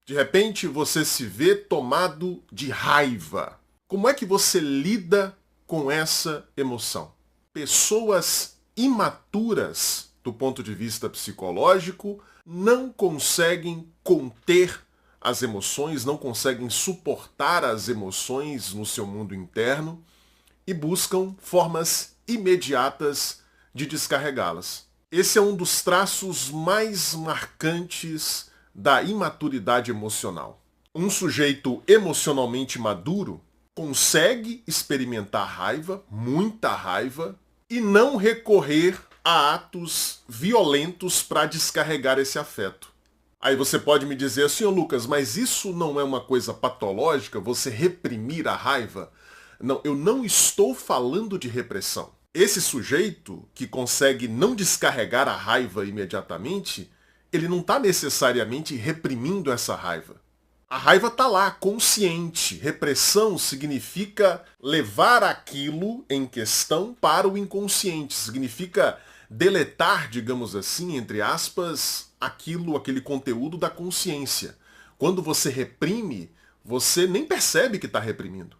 De repente você se vê tomado de raiva. Como é que você lida com essa emoção? Pessoas imaturas do ponto de vista psicológico não conseguem conter as emoções, não conseguem suportar as emoções no seu mundo interno e buscam formas imediatas de descarregá-las. Esse é um dos traços mais marcantes da imaturidade emocional. Um sujeito emocionalmente maduro consegue experimentar raiva, muita raiva, e não recorrer a atos violentos para descarregar esse afeto. Aí você pode me dizer assim, ô Lucas, mas isso não é uma coisa patológica, você reprimir a raiva? Não, eu não estou falando de repressão. Esse sujeito que consegue não descarregar a raiva imediatamente, ele não está necessariamente reprimindo essa raiva. A raiva está lá, consciente. Repressão significa levar aquilo em questão para o inconsciente. Significa deletar, digamos assim, entre aspas, aquele conteúdo da consciência. Quando você reprime, você nem percebe que está reprimindo.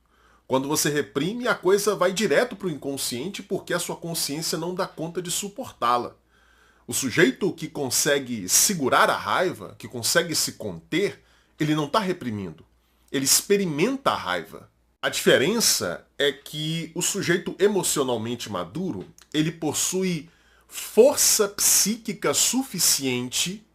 Quando você reprime, a coisa vai direto para o inconsciente porque a sua consciência não dá conta de suportá-la. O sujeito que consegue segurar a raiva, que consegue se conter, ele não está reprimindo. Ele experimenta a raiva. A diferença é que o sujeito emocionalmente maduro, ele possui força psíquica suficiente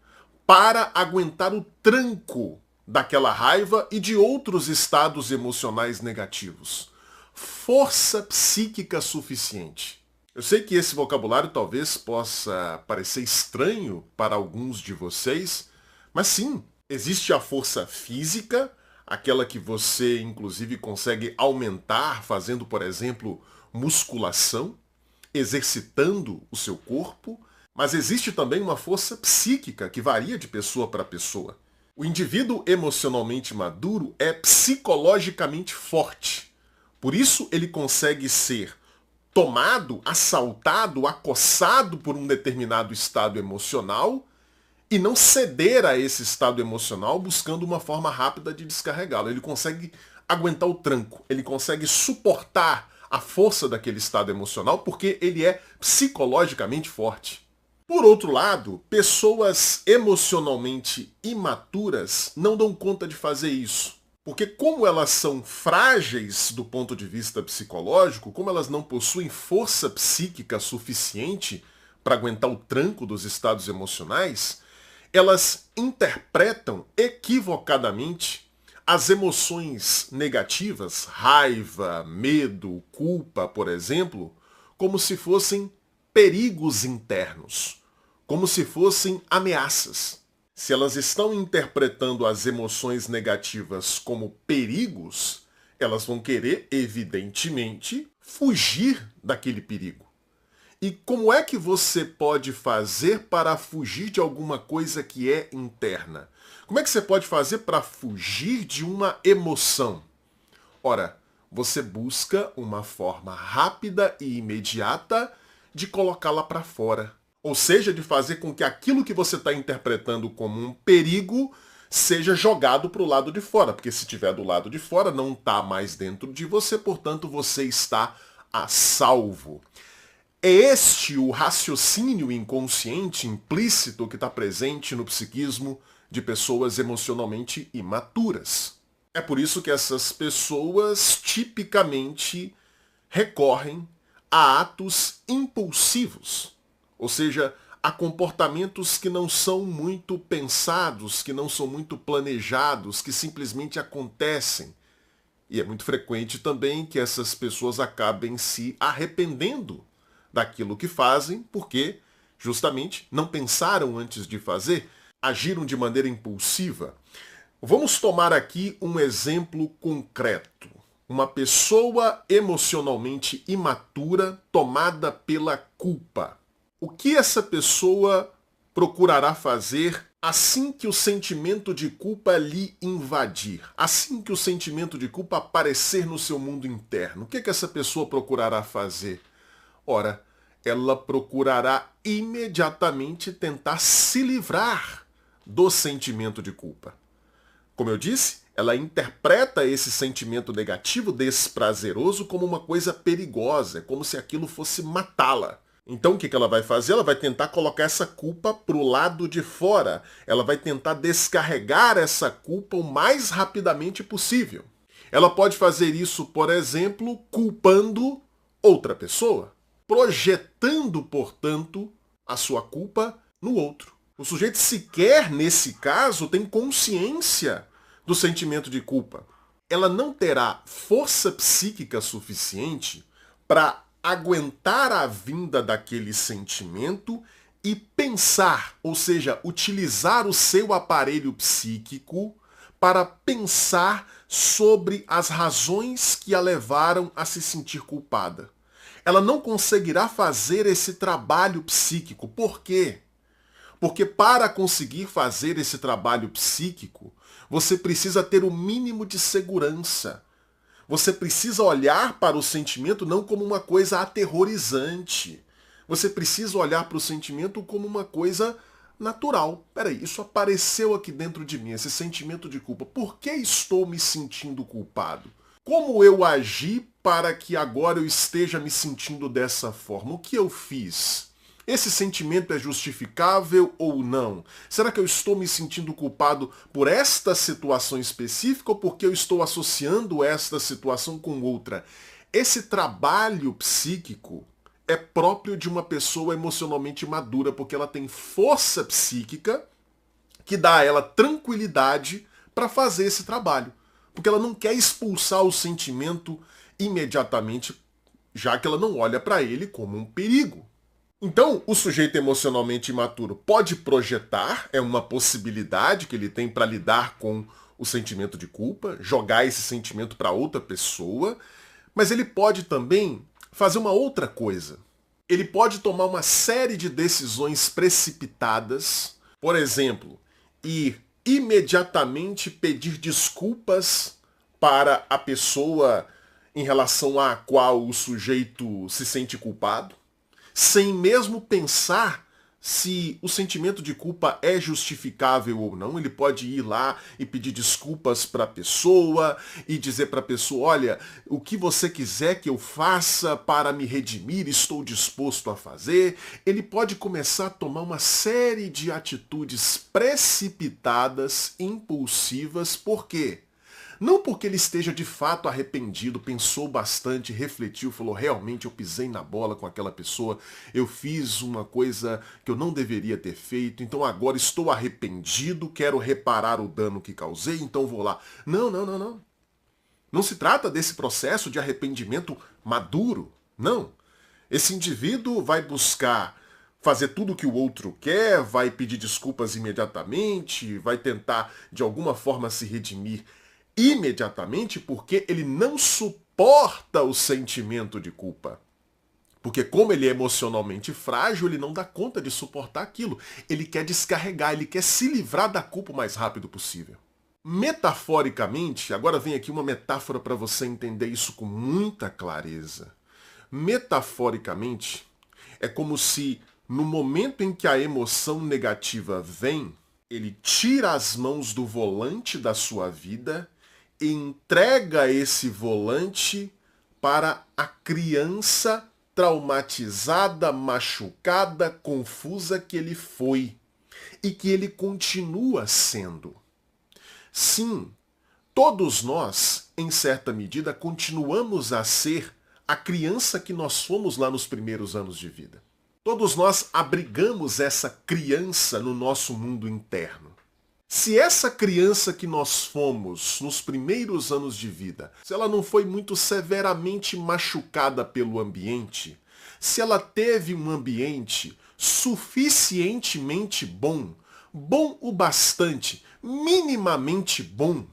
para aguentar o tranco daquela raiva e de outros estados emocionais negativos. Força psíquica suficiente. Eu sei que esse vocabulário talvez possa parecer estranho para alguns de vocês, mas sim, existe a força física, aquela que você inclusive consegue aumentar fazendo, por exemplo, musculação, exercitando o seu corpo, mas existe também uma força psíquica que varia de pessoa para pessoa. O indivíduo emocionalmente maduro é psicologicamente forte. Por isso ele consegue ser tomado, assaltado, acossado por um determinado estado emocional e não ceder a esse estado emocional buscando uma forma rápida de descarregá-lo. Ele consegue aguentar o tranco, ele consegue suportar a força daquele estado emocional porque ele é psicologicamente forte. Por outro lado, pessoas emocionalmente imaturas não dão conta de fazer isso. Porque como elas são frágeis do ponto de vista psicológico, como elas não possuem força psíquica suficiente para aguentar o tranco dos estados emocionais, elas interpretam equivocadamente as emoções negativas, raiva, medo, culpa, por exemplo, como se fossem perigos internos, como se fossem ameaças. Se elas estão interpretando as emoções negativas como perigos, elas vão querer, evidentemente, fugir daquele perigo. E como é que você pode fazer para fugir de alguma coisa que é interna? Como é que você pode fazer para fugir de uma emoção? Ora, você busca uma forma rápida e imediata de colocá-la para fora. Ou seja, de fazer com que aquilo que você está interpretando como um perigo seja jogado para o lado de fora. Porque se estiver do lado de fora, não está mais dentro de você, portanto você está a salvo. É este o raciocínio inconsciente implícito que está presente no psiquismo de pessoas emocionalmente imaturas. É por isso que essas pessoas tipicamente recorrem a atos impulsivos, ou seja, a comportamentos que não são muito pensados, que não são muito planejados, que simplesmente acontecem. E é muito frequente também que essas pessoas acabem se arrependendo daquilo que fazem, porque justamente não pensaram antes de fazer, agiram de maneira impulsiva. Vamos tomar aqui um exemplo concreto. Uma pessoa emocionalmente imatura tomada pela culpa. O que essa pessoa procurará fazer assim que o sentimento de culpa lhe invadir? Assim que o sentimento de culpa aparecer no seu mundo interno? O que essa pessoa procurará fazer? Ora, ela procurará imediatamente tentar se livrar do sentimento de culpa. Como eu disse, ela interpreta esse sentimento negativo, desprazeroso, como uma coisa perigosa, é como se aquilo fosse matá-la. Então o que ela vai fazer? Ela vai tentar colocar essa culpa para o lado de fora. Ela vai tentar descarregar essa culpa o mais rapidamente possível. Ela pode fazer isso, por exemplo, culpando outra pessoa, projetando, portanto, a sua culpa no outro. O sujeito sequer, nesse caso, tem consciência do sentimento de culpa. Ela não terá força psíquica suficiente para aguentar a vinda daquele sentimento e pensar, ou seja, utilizar o seu aparelho psíquico para pensar sobre as razões que a levaram a se sentir culpada. Ela não conseguirá fazer esse trabalho psíquico. Por quê? Porque para conseguir fazer esse trabalho psíquico, você precisa ter o mínimo de segurança. Você precisa olhar para o sentimento não como uma coisa aterrorizante. Você precisa olhar para o sentimento como uma coisa natural. Peraí, isso apareceu aqui dentro de mim, esse sentimento de culpa. Por que estou me sentindo culpado? Como eu agi para que agora eu esteja me sentindo dessa forma? O que eu fiz? Esse sentimento é justificável ou não? Será que eu estou me sentindo culpado por esta situação específica ou porque eu estou associando esta situação com outra? Esse trabalho psíquico é próprio de uma pessoa emocionalmente madura, porque ela tem força psíquica que dá a ela tranquilidade para fazer esse trabalho. Porque ela não quer expulsar o sentimento imediatamente, já que ela não olha para ele como um perigo. Então, o sujeito emocionalmente imaturo pode projetar, é uma possibilidade que ele tem para lidar com o sentimento de culpa, jogar esse sentimento para outra pessoa, mas ele pode também fazer uma outra coisa. Ele pode tomar uma série de decisões precipitadas, por exemplo, ir imediatamente pedir desculpas para a pessoa em relação à qual o sujeito se sente culpado, sem mesmo pensar se o sentimento de culpa é justificável ou não. Ele pode ir lá e pedir desculpas para a pessoa e dizer para a pessoa, olha, o que você quiser que eu faça para me redimir, estou disposto a fazer. Ele pode começar a tomar uma série de atitudes precipitadas, impulsivas. Por quê? Não porque ele esteja de fato arrependido, pensou bastante, refletiu, falou, realmente eu pisei na bola com aquela pessoa, eu fiz uma coisa que eu não deveria ter feito, então agora estou arrependido, quero reparar o dano que causei, então vou lá. Não, não, não, não. Não se trata desse processo de arrependimento maduro, não. Esse indivíduo vai buscar fazer tudo o que o outro quer, vai pedir desculpas imediatamente, vai tentar de alguma forma se redimir imediatamente porque ele não suporta o sentimento de culpa. Porque como ele é emocionalmente frágil, ele não dá conta de suportar aquilo. Ele quer descarregar, ele quer se livrar da culpa o mais rápido possível. Metaforicamente, agora vem aqui uma metáfora para você entender isso com muita clareza. Metaforicamente, é como se no momento em que a emoção negativa vem, ele tira as mãos do volante da sua vida e entrega esse volante para a criança traumatizada, machucada, confusa que ele foi e que ele continua sendo. Sim, todos nós, em certa medida, continuamos a ser a criança que nós fomos lá nos primeiros anos de vida. Todos nós abrigamos essa criança no nosso mundo interno. Se essa criança que nós fomos nos primeiros anos de vida, se ela não foi muito severamente machucada pelo ambiente, se ela teve um ambiente suficientemente bom, bom o bastante, minimamente bom,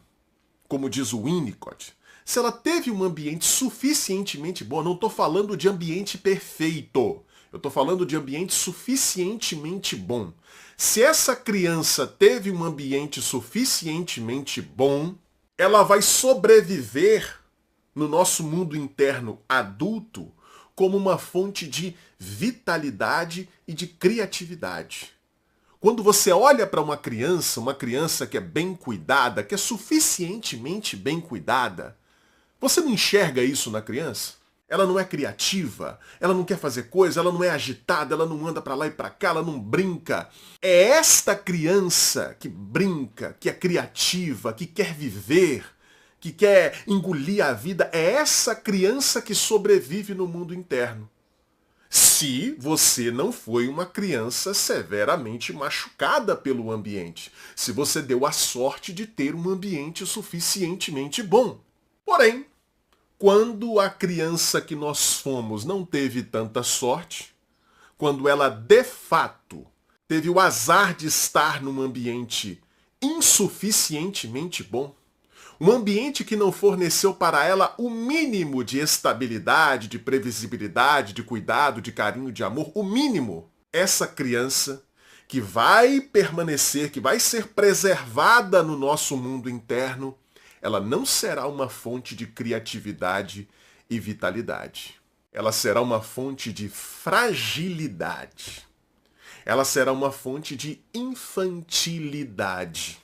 como diz o Winnicott, se ela teve um ambiente suficientemente bom, não estou falando de ambiente perfeito, eu estou falando de ambiente suficientemente bom. Se essa criança teve um ambiente suficientemente bom, ela vai sobreviver no nosso mundo interno adulto como uma fonte de vitalidade e de criatividade. Quando você olha para uma criança que é bem cuidada, que é suficientemente bem cuidada, você não enxerga isso na criança? Ela não é criativa, ela não quer fazer coisa, ela não é agitada, ela não anda para lá e para cá, ela não brinca. É esta criança que brinca, que é criativa, que quer viver, que quer engolir a vida, é essa criança que sobrevive no mundo interno. Se você não foi uma criança severamente machucada pelo ambiente, se você deu a sorte de ter um ambiente suficientemente bom. Porém, quando a criança que nós fomos não teve tanta sorte, quando ela de fato teve o azar de estar num ambiente insuficientemente bom, um ambiente que não forneceu para ela o mínimo de estabilidade, de previsibilidade, de cuidado, de carinho, de amor, o mínimo, essa criança que vai permanecer, que vai ser preservada no nosso mundo interno, ela não será uma fonte de criatividade e vitalidade. Ela será uma fonte de fragilidade. Ela será uma fonte de infantilidade.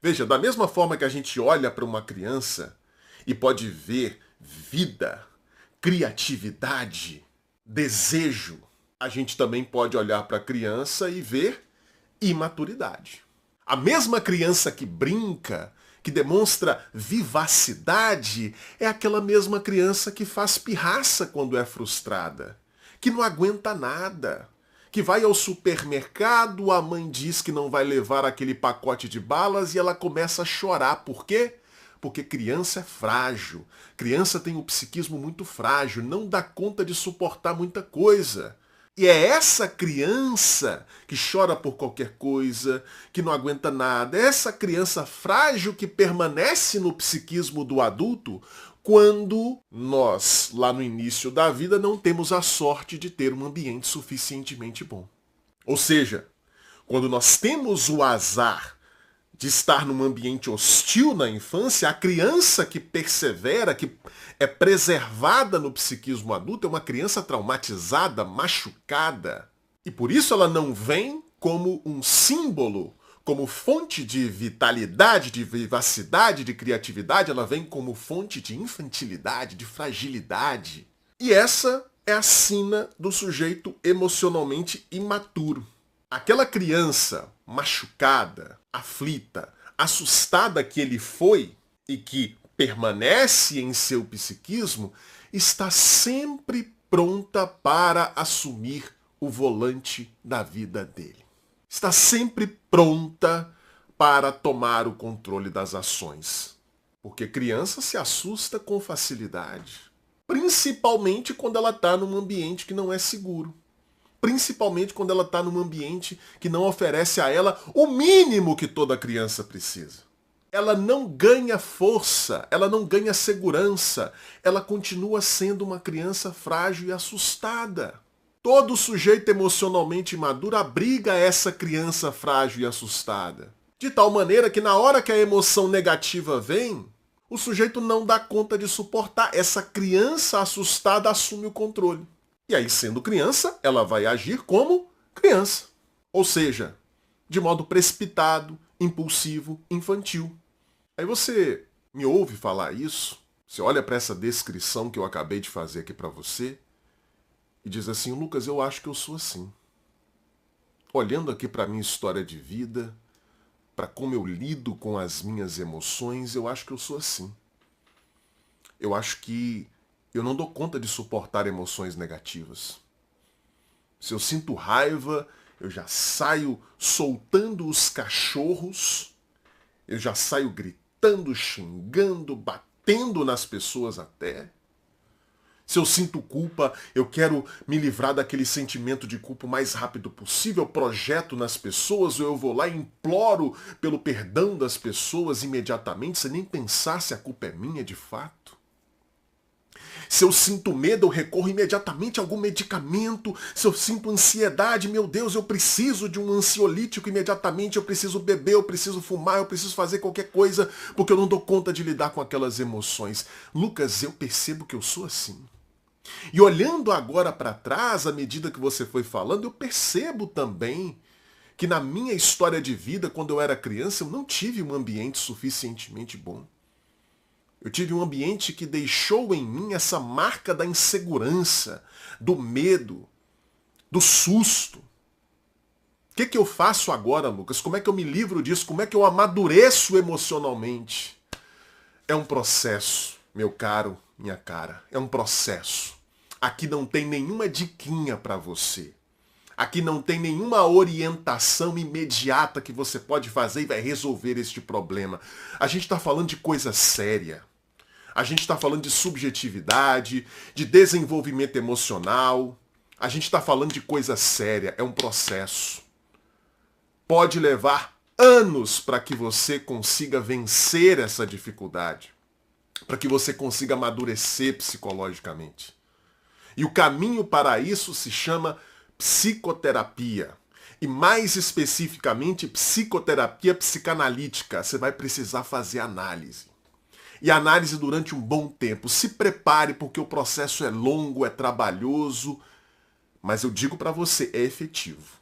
Veja, da mesma forma que a gente olha para uma criança e pode ver vida, criatividade, desejo, a gente também pode olhar para a criança e ver imaturidade. A mesma criança que brinca, que demonstra vivacidade, é aquela mesma criança que faz pirraça quando é frustrada, que não aguenta nada, que vai ao supermercado, a mãe diz que não vai levar aquele pacote de balas e ela começa a chorar. Por quê? Porque criança é frágil. Criança tem um psiquismo muito frágil, não dá conta de suportar muita coisa. E é essa criança que chora por qualquer coisa, que não aguenta nada, é essa criança frágil que permanece no psiquismo do adulto quando nós, lá no início da vida, não temos a sorte de ter um ambiente suficientemente bom. Ou seja, quando nós temos o azar de estar num ambiente hostil na infância, a criança que persevera, que é preservada no psiquismo adulto, é uma criança traumatizada, machucada. E por isso ela não vem como um símbolo, como fonte de vitalidade, de vivacidade, de criatividade, ela vem como fonte de infantilidade, de fragilidade. E essa é a sina do sujeito emocionalmente imaturo. Aquela criança machucada, aflita, assustada que ele foi e que permanece em seu psiquismo, está sempre pronta para assumir o volante da vida dele. Está sempre pronta para tomar o controle das ações. Porque criança se assusta com facilidade. Principalmente quando ela está num ambiente que não é seguro. Principalmente quando ela está num ambiente que não oferece a ela o mínimo que toda criança precisa. Ela não ganha força, ela não ganha segurança, ela continua sendo uma criança frágil e assustada. Todo sujeito emocionalmente maduro abriga essa criança frágil e assustada. De tal maneira que na hora que a emoção negativa vem, o sujeito não dá conta de suportar. Essa criança assustada assume o controle. E aí, sendo criança, ela vai agir como criança. Ou seja, de modo precipitado, impulsivo, infantil. Aí você me ouve falar isso, você olha para essa descrição que eu acabei de fazer aqui para você, e diz assim: Lucas, eu acho que eu sou assim. Olhando aqui para a minha história de vida, para como eu lido com as minhas emoções, eu acho que eu sou assim. Eu acho que eu não dou conta de suportar emoções negativas. Se eu sinto raiva, eu já saio soltando os cachorros, eu já saio gritando, xingando, batendo nas pessoas até. Se eu sinto culpa, eu quero me livrar daquele sentimento de culpa o mais rápido possível, eu projeto nas pessoas, ou eu vou lá e imploro pelo perdão das pessoas imediatamente, sem nem pensar se a culpa é minha de fato. Se eu sinto medo, eu recorro imediatamente a algum medicamento. Se eu sinto ansiedade, meu Deus, eu preciso de um ansiolítico imediatamente, eu preciso beber, eu preciso fumar, eu preciso fazer qualquer coisa, porque eu não dou conta de lidar com aquelas emoções. Lucas, eu percebo que eu sou assim. E olhando agora para trás, à medida que você foi falando, eu percebo também que na minha história de vida, quando eu era criança, eu não tive um ambiente suficientemente bom. Eu tive um ambiente que deixou em mim essa marca da insegurança, do medo, do susto. O que eu faço agora, Lucas? Como é que eu me livro disso? Como é que eu amadureço emocionalmente? É um processo, meu caro, minha cara. É um processo. Aqui não tem nenhuma diquinha para você. Aqui não tem nenhuma orientação imediata que você pode fazer e vai resolver este problema. A gente está falando de coisa séria. A gente está falando de subjetividade, de desenvolvimento emocional. A gente está falando de coisa séria. É um processo. Pode levar anos para que você consiga vencer essa dificuldade. Para que você consiga amadurecer psicologicamente. E o caminho para isso se chama psicoterapia. E mais especificamente, psicoterapia psicanalítica. Você vai precisar fazer análise. E análise durante um bom tempo. Se prepare porque o processo é longo, é trabalhoso, mas eu digo para você, é efetivo.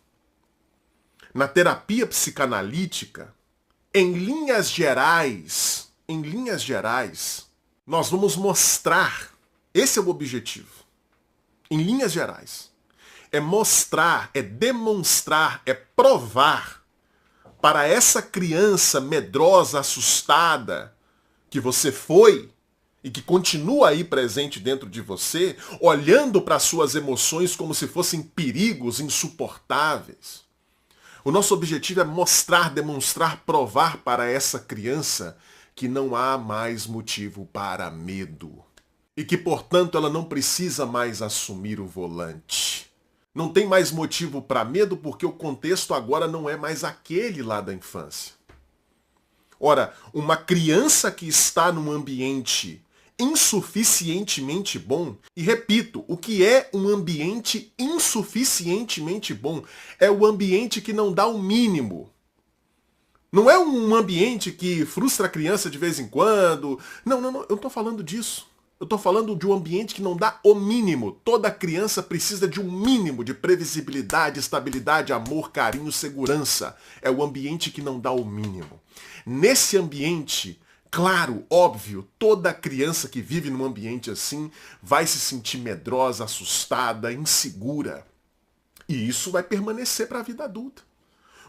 Na terapia psicanalítica, em linhas gerais, nós vamos mostrar, esse é o objetivo. Em linhas gerais, é mostrar, é demonstrar, é provar para essa criança medrosa, assustada, que você foi e que continua aí presente dentro de você, olhando para suas emoções como se fossem perigos insuportáveis. O nosso objetivo é mostrar, demonstrar, provar para essa criança que não há mais motivo para medo. E que, portanto, ela não precisa mais assumir o volante. Não tem mais motivo para medo porque o contexto agora não é mais aquele lá da infância. Ora, uma criança que está num ambiente insuficientemente bom, e repito, o que é um ambiente insuficientemente bom? É o ambiente que não dá o mínimo. Não é um ambiente que frustra a criança de vez em quando. Não, eu não estou falando disso. Eu estou falando de um ambiente que não dá o mínimo. Toda criança precisa de um mínimo de previsibilidade, estabilidade, amor, carinho, segurança. É o ambiente que não dá o mínimo. Nesse ambiente, claro, óbvio, toda criança que vive num ambiente assim vai se sentir medrosa, assustada, insegura. E isso vai permanecer para a vida adulta.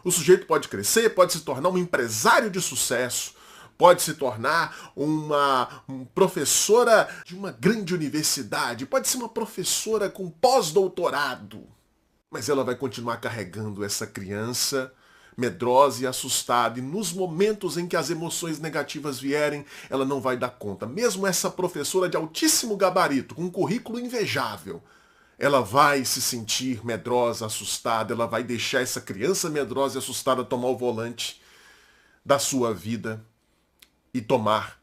O sujeito pode crescer, pode se tornar um empresário de sucesso, pode se tornar uma professora de uma grande universidade, pode ser uma professora com pós-doutorado. Mas ela vai continuar carregando essa criança medrosa e assustada, e nos momentos em que as emoções negativas vierem, ela não vai dar conta. Mesmo essa professora de altíssimo gabarito, com um currículo invejável, ela vai se sentir medrosa, assustada, ela vai deixar essa criança medrosa e assustada tomar o volante da sua vida e tomar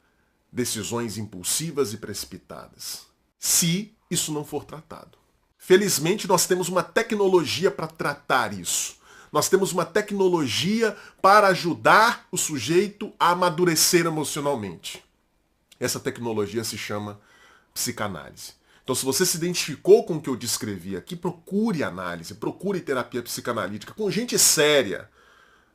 decisões impulsivas e precipitadas, se isso não for tratado. Felizmente, nós temos uma tecnologia para tratar isso. Nós temos uma tecnologia para ajudar o sujeito a amadurecer emocionalmente. Essa tecnologia se chama psicanálise. Então, se você se identificou com o que eu descrevi aqui, procure análise, procure terapia psicanalítica com gente séria.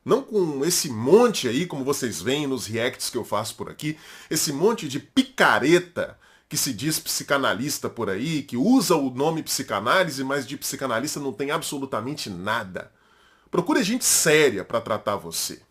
Não com esse monte aí, como vocês veem nos reacts que eu faço por aqui, esse monte de picareta que se diz psicanalista por aí, que usa o nome psicanálise, mas de psicanalista não tem absolutamente nada. Procure gente séria para tratar você.